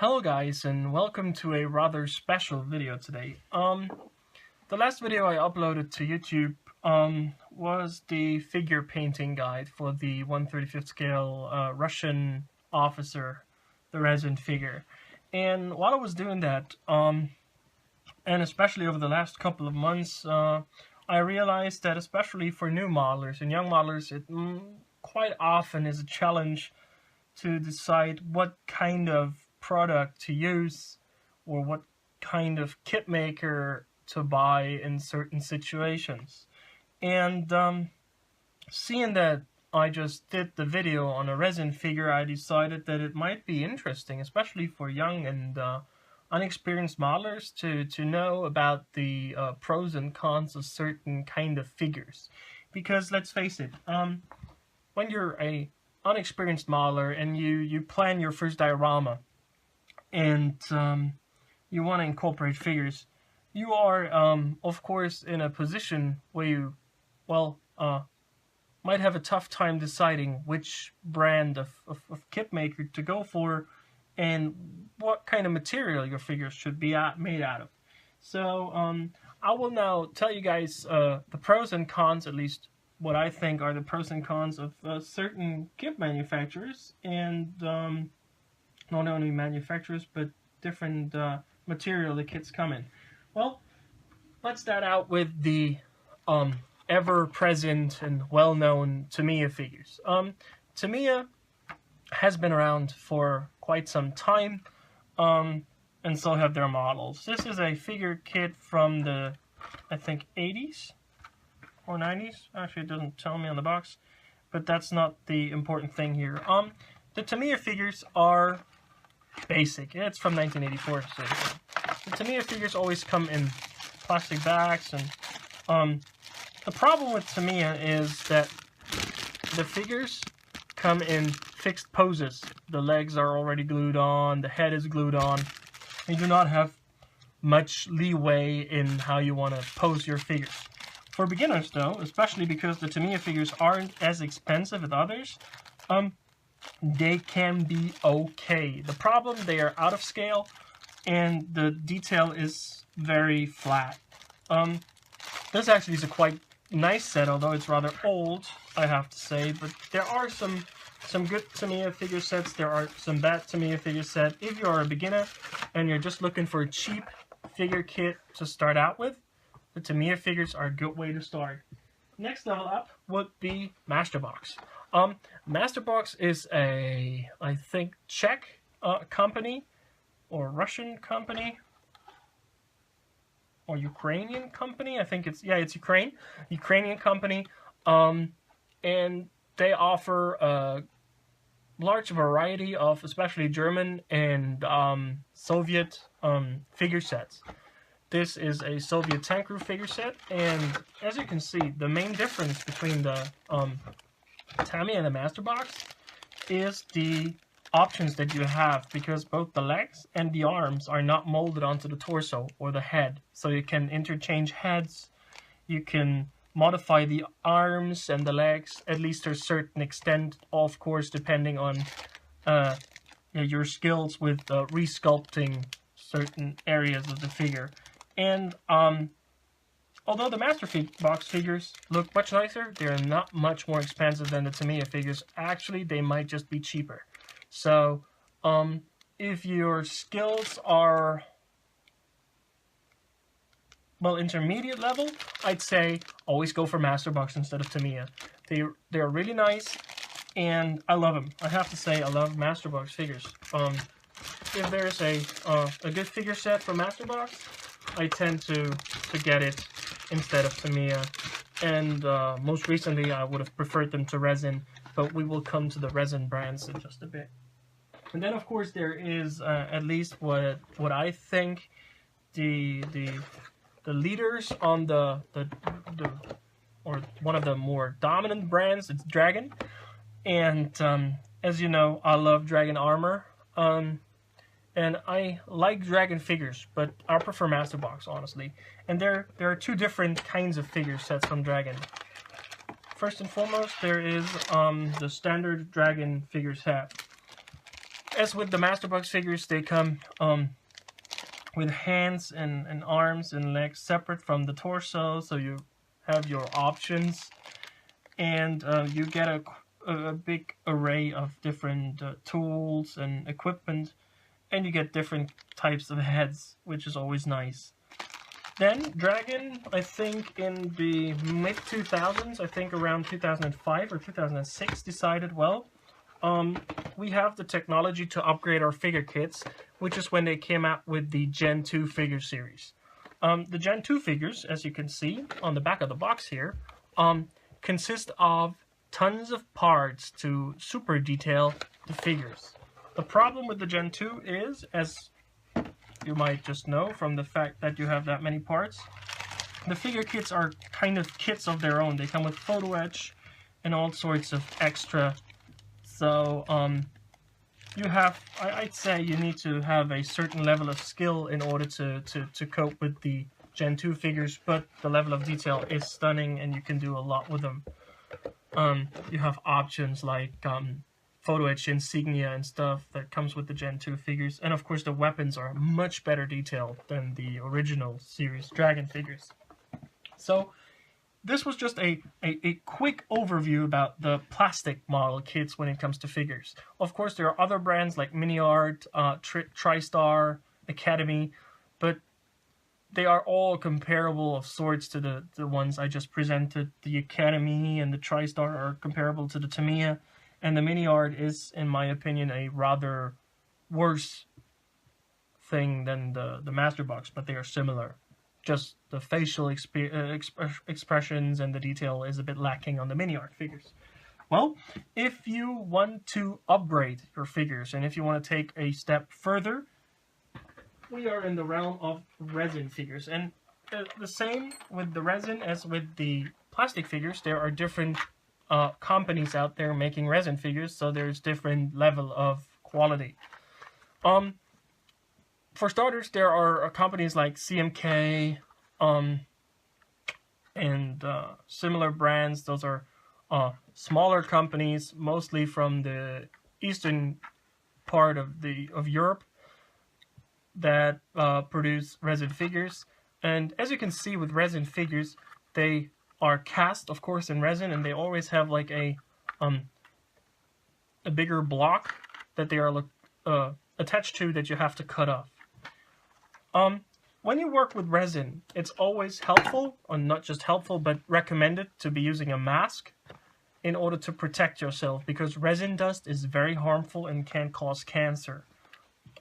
Hello guys, and welcome to a rather special video today. The last video I uploaded to YouTube was the figure painting guide for the 1/35 scale Russian officer, the Resin figure. And while I was doing that, and especially over the last couple of months, I realized that especially for new modelers and young modelers, it quite often is a challenge to decide what kind of product to use or what kind of kit maker to buy in certain situations. And seeing that I just did the video on a resin figure, I decided that it might be interesting, especially for young and unexperienced modelers, to know about the pros and cons of certain kind of figures. Because let's face it, when you're a unexperienced modeler and you plan your first diorama and you want to incorporate figures, you are of course in a position where you might have a tough time deciding which brand of kit maker to go for and what kind of material your figures should be made out of. So I will now tell you guys the pros and cons, at least what I think are the pros and cons of certain kit manufacturers, and not only manufacturers but different material the kits come in. Well, let's start out with the ever-present and well-known Tamiya figures. Tamiya has been around for quite some time, and so have their models. This is a figure kit from the, I think, 80s or 90s. Actually, it doesn't tell me on the box, but that's not the important thing here. The Tamiya figures are basic. It's from 1984, so the Tamiya figures always come in plastic bags, and the problem with Tamiya is that the figures come in fixed poses. The legs are already glued on, the head is glued on. You do not have much leeway in how you want to pose your figures. For beginners though, especially because the Tamiya figures aren't as expensive as others, they can be okay. The problem, they are out of scale and the detail is very flat. This actually is a quite nice set, although it's rather old, I have to say, but there are some good Tamiya figure sets, there are some bad Tamiya figure sets. If you are a beginner and you're just looking for a cheap figure kit to start out with, the Tamiya figures are a good way to start. Next level up would be Masterbox. Masterbox is a, I think, Czech company, or Russian company, or Ukrainian company. I think it's, yeah, it's Ukrainian company, and they offer a large variety of especially German and Soviet figure sets. This is a Soviet tank crew figure set, and as you can see, the main difference between the Tamiya and the Masterbox is the options that you have, because both the legs and the arms are not molded onto the torso or the head. So you can interchange heads, you can modify the arms and the legs, at least to a certain extent, of course, depending on your skills with resculpting certain areas of the figure. And although the Masterbox figures look much nicer, they're not much more expensive than the Tamiya figures. Actually, they might just be cheaper. So, if your skills are, well, intermediate level, I'd say always go for Masterbox instead of Tamiya. They're really nice, and I love them. I have to say, I love Masterbox figures. If there's a good figure set from Masterbox, I tend to get it instead of Tamiya, and most recently I would have preferred them to Resin, but we will come to the Resin brands in just a bit. And then of course there is at least what I think the leaders on the or one of the more dominant brands. It's Dragon, and as you know, I love Dragon armor. And I like Dragon figures, but I prefer Masterbox, honestly. And there are two different kinds of figure sets from Dragon. First and foremost, there is the standard Dragon figure set. as with the Masterbox figures, they come with hands and arms and legs separate from the torso, so you have your options, and you get a big array of different tools and equipment, and you get different types of heads, which is always nice. Then Dragon, I think in the mid-2000s, I think around 2005 or 2006, decided, well, we have the technology to upgrade our figure kits, which is when they came out with the Gen 2 figure series. The Gen 2 figures, as you can see on the back of the box here, consist of tons of parts to super detail the figures. The problem with the Gen 2 is, as you might just know from the fact that you have that many parts, the figure kits are kind of kits of their own. They come with photo etch and all sorts of extra. So you have, I'd say you need to have a certain level of skill in order to cope with the Gen 2 figures, but the level of detail is stunning and you can do a lot with them. You have options like photo etch insignia and stuff that comes with the Gen 2 figures, and of course the weapons are much better detailed than the original series Dragon figures. So this was just a quick overview about the plastic model kits when it comes to figures. Of course there are other brands like Mini Art, TriStar, Academy, but they are all comparable of sorts to the ones I just presented. The Academy and the TriStar are comparable to the Tamiya, and the Mini Art is, in my opinion, a rather worse thing than the Masterbox, but they are similar. Just the facial expressions and the detail is a bit lacking on the Mini Art figures. Well, if you want to upgrade your figures and if you want to take a step further, we are in the realm of resin figures, and the same with the resin as with the plastic figures. There are different companies out there making resin figures, so there's different level of quality. For starters, there are companies like CMK and similar brands. Those are smaller companies, mostly from the eastern part of Europe, that produce resin figures. And as you can see with resin figures, they are cast, of course, in resin, and they always have like a bigger block that they are attached to that you have to cut off. When you work with resin, it's always helpful, or not just helpful, but recommended to be using a mask in order to protect yourself, because resin dust is very harmful and can cause cancer.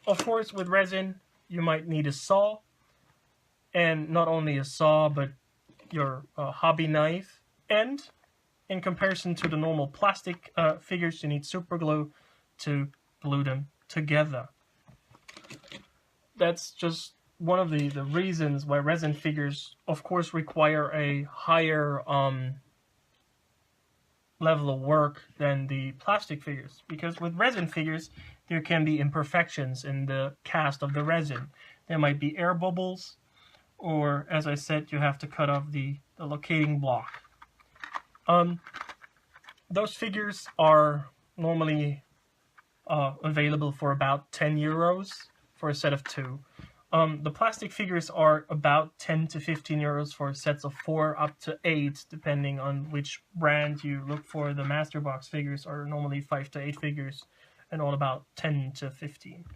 Of course, with resin, you might need a saw, and not only a saw, but your hobby knife. And in comparison to the normal plastic figures, you need super glue to glue them together. That's just one of the reasons why resin figures, of course, require a higher level of work than the plastic figures, because with resin figures there can be imperfections in the cast of the resin. There might be air bubbles, or as I said, you have to cut off the locating block. Those figures are normally available for about 10 euros for a set of 2. The plastic figures are about 10 to 15 euros for sets of 4 up to 8, depending on which brand you look for. The Masterbox figures are normally 5 to 8 figures, and all about 10 to 15.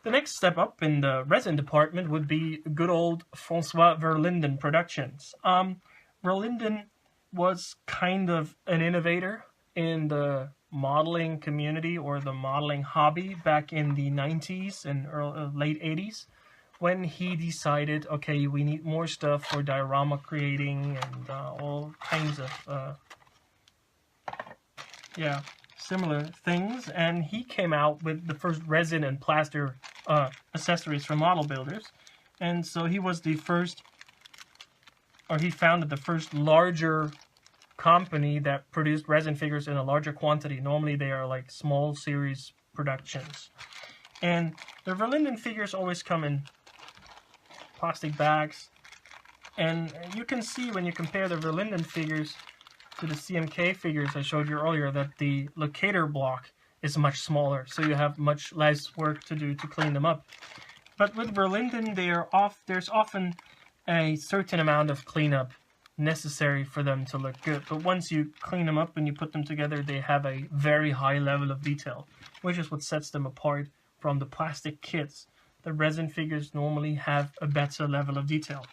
The next step up in the resin department would be good old François Verlinden Productions. Verlinden was kind of an innovator in the modeling community or the modeling hobby back in the 90s and late 80s, when he decided, okay, we need more stuff for diorama creating and all kinds of similar things, and he came out with the first resin and plaster accessories for model builders. And so he was the first, or he founded the first larger company that produced resin figures in a larger quantity. Normally they are like small series productions. And the Verlinden figures always come in plastic bags. And you can see when you compare the Verlinden figures to the CMK figures I showed you earlier that the locator block is much smaller, so you have much less work to do to clean them up. But with Verlinden, there's often a certain amount of cleanup necessary for them to look good. But once you clean them up and you put them together, they have a very high level of detail, which is what sets them apart from the plastic kits. The resin figures normally have a better level of detail.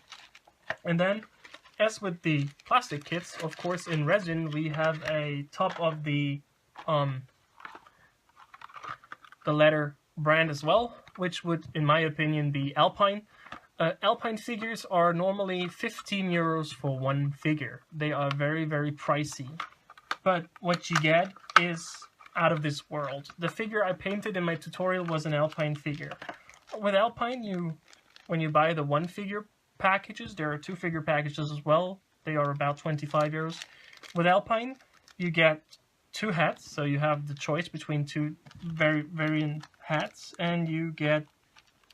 And then, as with the plastic kits, of course, in resin we have a top of the letter brand as well, which would, in my opinion, be Alpine. Alpine figures are normally 15 euros for one figure. They are very, very pricey. But what you get is out of this world. The figure I painted in my tutorial was an Alpine figure. With Alpine, when you buy the one figure packages, there are two figure packages as well. They are about 25 euros. With Alpine, you get two hats, so you have the choice between two variant hats, and you get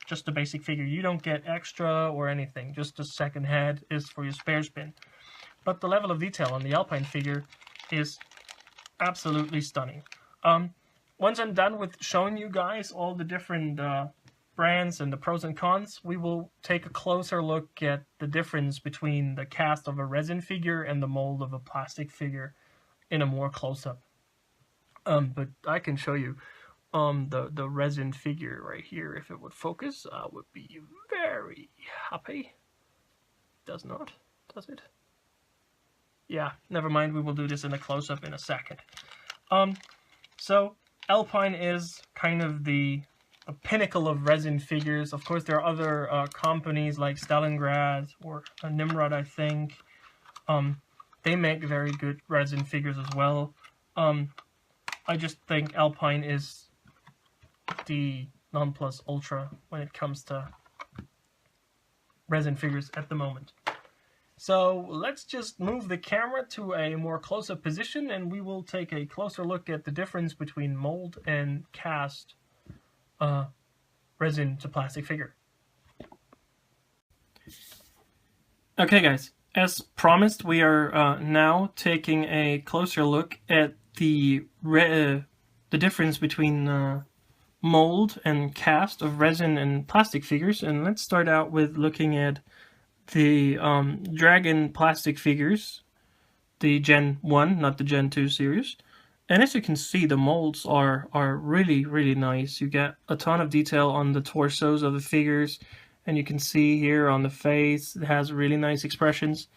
just the basic figure. You don't get extra or anything, just the second head is for your spare spin. But the level of detail on the Alpine figure is absolutely stunning. Once I'm done with showing you guys all the different brands and the pros and cons, we will take a closer look at the difference between the cast of a resin figure and the mold of a plastic figure in a more close-up. But I can show you the resin figure right here. If it would focus, I would be very happy. Does not, does it? Yeah, never mind, we will do this in a close-up in a second. So Alpine is kind of the pinnacle of resin figures. Of course, there are other companies like Stalingrad or Nimrod, I think. They make very good resin figures as well. I just think Alpine is the non-plus ultra when it comes to resin figures at the moment. So let's just move the camera to a more close-up position and we will take a closer look at the difference between mold and cast resin to plastic figure. Okay guys, as promised, we are now taking a closer look at the difference between mold and cast of resin and plastic figures, and let's start out with looking at the Dragon plastic figures, the Gen 1, not the Gen 2 series. And as you can see, the molds are really, really nice. You get a ton of detail on the torsos of the figures, and you can see here on the face, it has really nice expressions,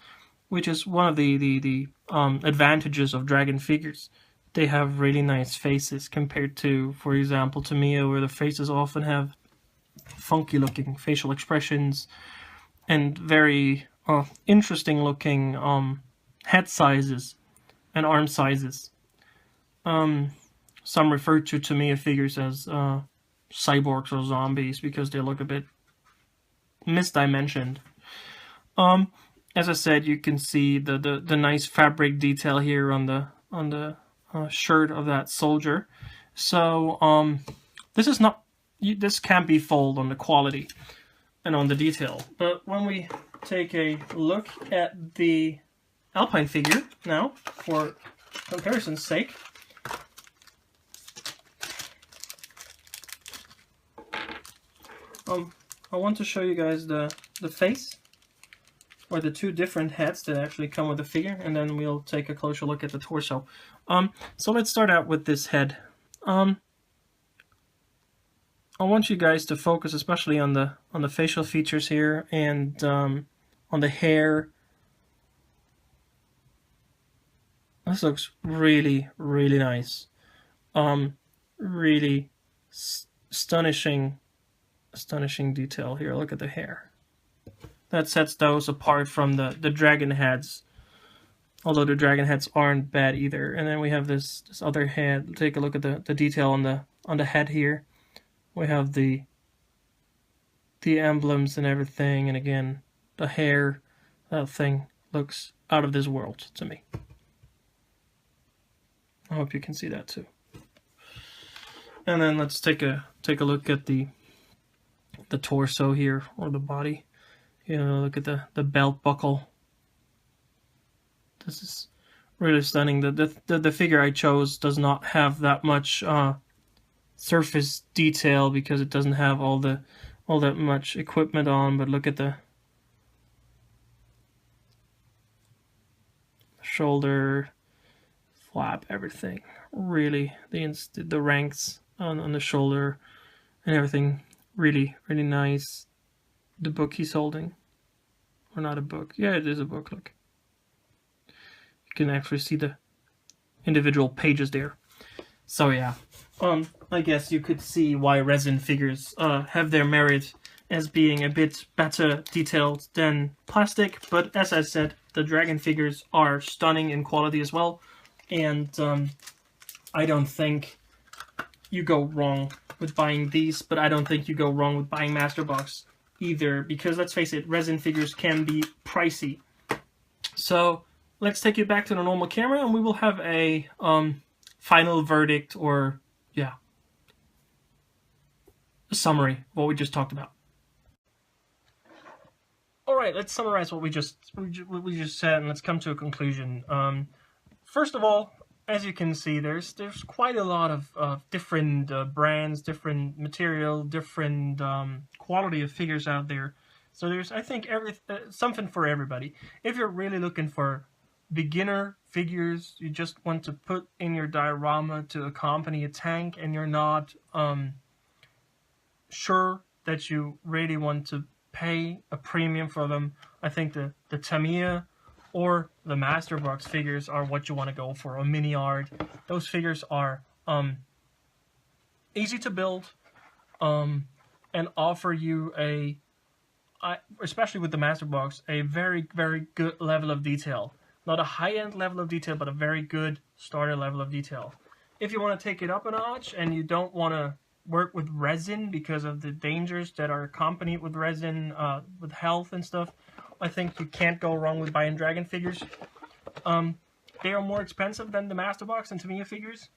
which is one of the advantages of Dragon figures. They have really nice faces compared to, for example, Tamiya, where the faces often have funky looking facial expressions and very interesting looking head sizes and arm sizes. Some refer to Tamiya figures as cyborgs or zombies because they look a bit misdimensioned. As I said, you can see the nice fabric detail here on the shirt of that soldier. So this can't be fault on the quality and on the detail. But when we take a look at the Alpine figure now, for comparison's sake, I want to show you guys the face, or the two different heads that actually come with the figure, and then we'll take a closer look at the torso. So let's start out with this head. I want you guys to focus especially on the facial features here and on the hair. This looks really, really nice. Really astonishing detail here. Look at the hair. That sets those apart from the dragon heads. Although the dragon heads aren't bad either. And then we have this other head. Take a look at the detail on the head here. We have the emblems and everything, and again, the hair. That thing looks out of this world to me. I hope you can see that too. And then let's take a look at the torso here, or the body. You know, look at the belt buckle. This is really stunning. The figure I chose does not have that much surface detail because it doesn't have all that much equipment on, but look at the shoulder flap, everything. Really, the ranks on the shoulder and everything, really nice. The book he's holding, or not a book? Yeah, it is a book. Look, you can actually see the individual pages there. So yeah, I guess you could see why resin figures have their merit as being a bit better detailed than plastic. But as I said, the dragon figures are stunning in quality as well, and I don't think you go wrong with buying these, but I don't think you go wrong with buying Masterbox either, because let's face it, resin figures can be pricey. So let's take you back to the normal camera and we will have a final verdict, or yeah, a summary of what we just talked about. Alright, let's summarize what we just said, and let's come to a conclusion. First of all, as you can see, there's quite a lot of different brands, different material, different quality of figures out there. So there's, I think, something for everybody. If you're really looking for beginner figures, you just want to put in your diorama to accompany a tank, and you're not sure that you really want to pay a premium for them, I think the Tamiya or the Masterbox figures are what you want to go for. A mini art. Those figures are easy to build and offer you especially with the Masterbox, a very good level of detail. Not a high-end level of detail, but a very good starter level of detail. If you want to take it up a notch and you don't want to work with resin because of the dangers that are accompanied with resin, with health and stuff, I think you can't go wrong with buying dragon figures. They are more expensive than the Masterbox and Tamiya figures,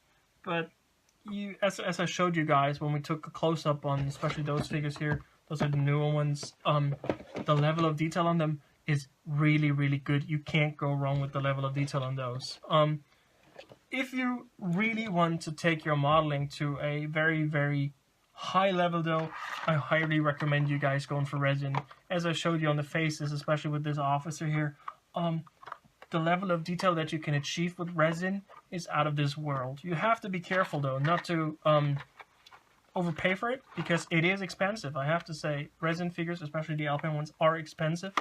but as I showed you guys when we took a close-up on especially those figures here, those are the newer ones, the level of detail on them is really good. You can't go wrong with the level of detail on those. If you really want to take your modeling to a very high level though, I highly recommend you guys going for resin. As I showed you on the faces, especially with this officer here, the level of detail that you can achieve with resin is out of this world. You have to be careful though not to overpay for it, because it is expensive. I have to say, resin figures, especially the Alpine ones, are expensive.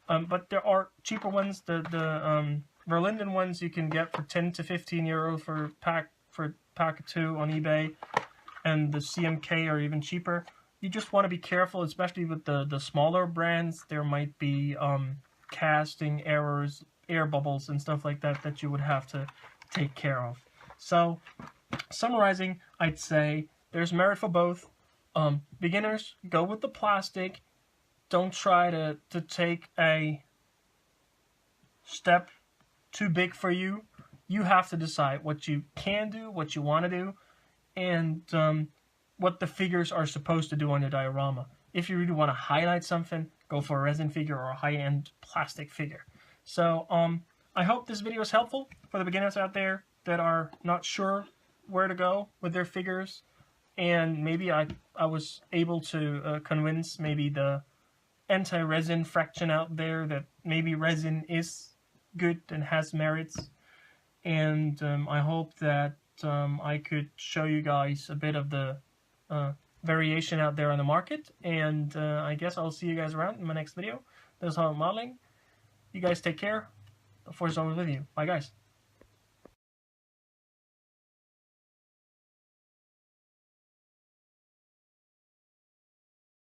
But there are cheaper ones. The Verlinden ones you can get for 10 to 15 euro for pack of 2 on eBay, and the CMK are even cheaper. You just want to be careful, especially with the smaller brands. There might be casting errors, air bubbles, and stuff like that you would have to take care of. So, summarizing, I'd say there's merit for both. Beginners, go with the plastic. Don't try to take a step too big for you. You have to decide what you can do, what you want to do, and what the figures are supposed to do on your diorama. If you really want to highlight something, go for a resin figure or a high-end plastic figure. So I hope this video is helpful for the beginners out there that are not sure where to go with their figures, and maybe I was able to convince maybe the anti-resin fraction out there that maybe resin is good and has merits. And I hope that I could show you guys a bit of the variation out there on the market. And I guess I'll see you guys around in my next video. This is How I'm Modeling. You guys take care. The force is always with you. Bye, guys.